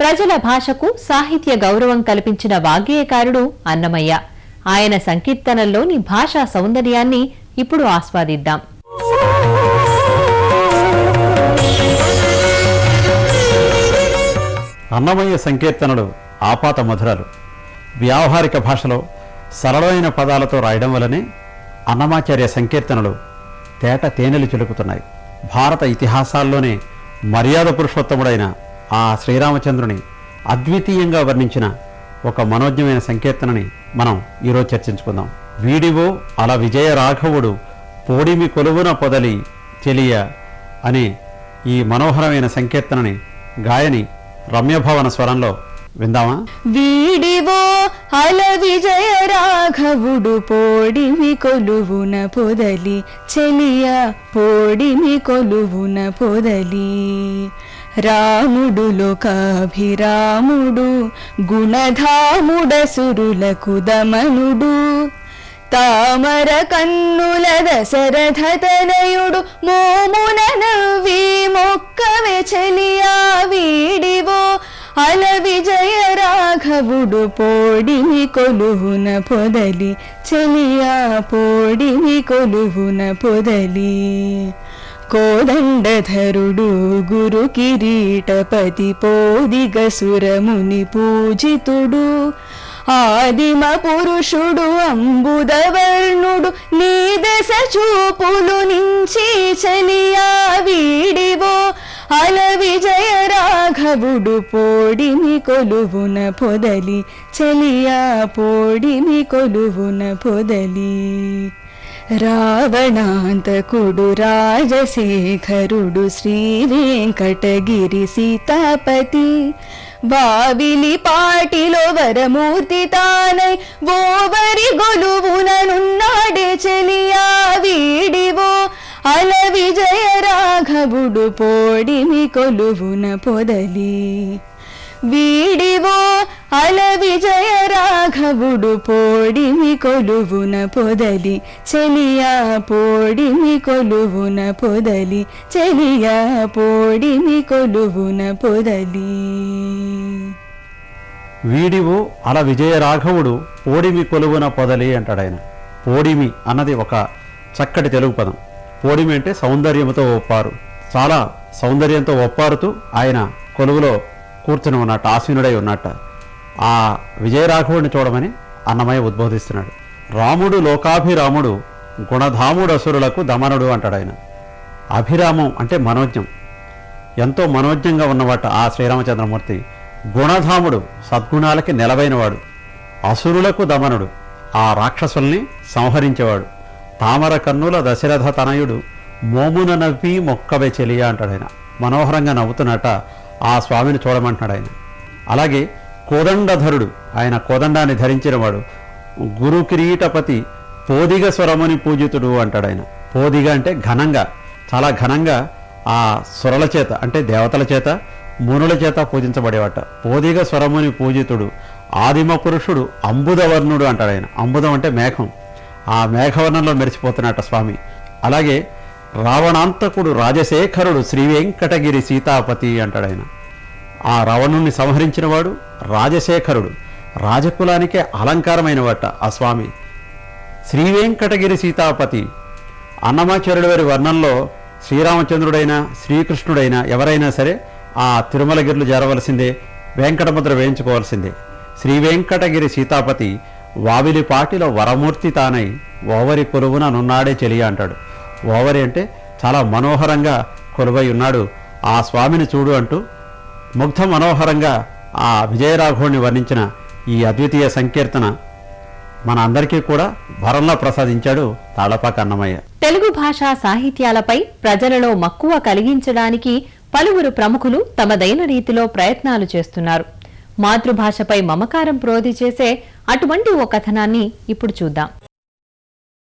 ప్రజల భాషకు సాహిత్య గౌరవం కల్పించిన వాగ్గేయకారుడు అన్నమయ్య. ఆయన సంకీర్తనల్లోని భాషా సౌందర్యాన్ని ఇప్పుడు ఆస్వాదిద్దాం. అన్నమయ్య సంకీర్తనలు ఆపాత మధురాలు. వ్యావహారిక భాషలో సరళమైన పదాలతో రాయడం వల్లనే అన్నమాచార్య సంకీర్తనలు తేట తేనెలు చిలుకుతున్నాయి. భారత ఇతిహాసాల్లోనే మర్యాద పురుషోత్తముడైన ఆ శ్రీరామచంద్రుని అద్వితీయంగా వర్ణించిన ఒక మనోజ్ఞమైన సంకీర్తనని మనం ఈరోజు చర్చించుకుందాం. వీడివో అల విజయ రాఘవుడు పోడిమి కొలువున పొదలి చెలియ అనే ఈ మనోహరమైన సంకీర్తనని గాయని రమ్యభవన స్వరంలో విందామా? వీడివో అల విజయ రాఘవుడు పోడిమి కొలువున పొదలి చెలియ పోడిమి కొలువున పొదలి రాముడు లోకాభిరాముడు గుణధాముడసురులకు దమనుడు తామర కన్నుల దశరథ తనయుడు మోమున నవ్వి మొక్కవే చెలియా వీడివో అల విజయ రాఘవుడు పోడిమి కొలువున పొదలి చెలియా పోడిమి కొలువున పొదలి కోదండధరుడు గురు కిరీటపతి పోదిగసురముని పూజితుడు ఆదిమ పురుషుడు అంబుదవర్ణుడు నీ దశ చూపులు నుంచి చెలియా వీడివో అల విజయ రాఘవుడు పోడిమి కొలువున పొదలి చెలియా పోడిమి కొలువున పొదలి రావణాంతకుడు రాజశేఖరుడు శ్రీ వెంకటగిరి సీతాపతి వావిలి పాటిలో వరమూర్తి తానై ఓవరి గొలువుననున్నాడే చెలియా వీడివో అల విజయ రాఘవుడు పోడిమి కొలువున పొదలి వీడివో అల విజయ రాఘవుడు పోడిమి కొలువున పొదలి చెలియా పోడిమి కొలువున పొదలి చెలియా పోడిమి కొలువున పొదలి. వీడివో అల విజయ రాఘవుడు పోడిమి కొలువున పొదలి అంటాడు ఆయన. పోడిమి అన్నది ఒక చక్కటి తెలుగు పదం. పోడిమి అంటే సౌందర్యంతో ఒప్పారు. చాలా సౌందర్యంతో ఒప్పారుతూ ఆయన కొలువులో కూర్చుని ఉన్నట్టు, ఆసీనుడై ఉన్నట్ట. ఆ విజయరాఘవుడిని చూడమని అన్నమయ్య ఉద్బోధిస్తున్నాడు. రాముడు లోకాభిరాముడు గుణధాముడు అసురులకు దమనుడు అంటాడు ఆయన. అభిరామం అంటే మనోజ్ఞం, ఎంతో మనోజ్ఞంగా ఉన్నవాట ఆ శ్రీరామచంద్రమూర్తి. గుణధాముడు సద్గుణాలకి నెలవైనవాడు. అసురులకు దమనుడు ఆ రాక్షసుల్ని సంహరించేవాడు. తామర కన్నుల దశరథ తనయుడు మోమున నవ్వి మొక్కవే చెలియా అంటాడు ఆయన. మనోహరంగా నవ్వుతున్నట్ట ఆ స్వామిని చూడమంటున్నాడు ఆయన. అలాగే కోదండధరుడు, ఆయన కోదండాన్ని ధరించినవాడు. గురు కిరీటపతి పోదిగ స్వరముని పూజితుడు అంటాడు ఆయన. పోదిగ అంటే ఘనంగా, చాలా ఘనంగా ఆ స్వరల చేత అంటే దేవతల చేత మునుల చేత పూజించబడేవాట. పోదిగ స్వరముని పూజితుడు ఆదిమ పురుషుడు అంబుదవర్ణుడు అంటాడు ఆయన. అంబుదం అంటే మేఘం, ఆ మేఘవర్ణంలో మెరిసిపోతున్నట్ట స్వామి. అలాగే రావణాంతకుడు రాజశేఖరుడు శ్రీ వెంకటగిరి సీతాపతి అంటాడు ఆయన. ఆ రావణుణ్ణి సంహరించినవాడు రాజశేఖరుడు, రాజకులానికే అలంకారమైన వాట ఆ స్వామి. శ్రీ వెంకటగిరి సీతాపతి. అన్నమాచార్యుడి వారి వర్ణంలో శ్రీరామచంద్రుడైనా శ్రీకృష్ణుడైనా ఎవరైనా సరే ఆ తిరుమలగిరులు చేరవలసిందే, వెంకటముద్ర వేయించుకోవాల్సిందే. శ్రీ వెంకటగిరి సీతాపతి వావిలిపాటిలో వరమూర్తి తానై ఓవరి కొలువున నున్నాడే చెలియా అంటాడు. ఓవరి అంటే చాలా మనోహరంగా కొలువై ఉన్నాడు ఆ స్వామిని చూడు అంటూ ముగ్ధ మనోహరంగా ఆ విజయరాఘవుడిని వర్ణించిన ఈ అద్వితీయ సంకీర్తన మన అందరికీ కూడా భరంలా ప్రసాదించాడు తాళపాక అన్నమయ్య. తెలుగు భాషా సాహిత్యాలపై ప్రజలలో మక్కువ కలిగించడానికి పలువురు ప్రముఖులు తమదైన రీతిలో ప్రయత్నాలు చేస్తున్నారు. మాతృభాషపై మమకారం ప్రోధి చేసే అటువంటి ఓ కథనాన్ని ఇప్పుడు చూద్దాం.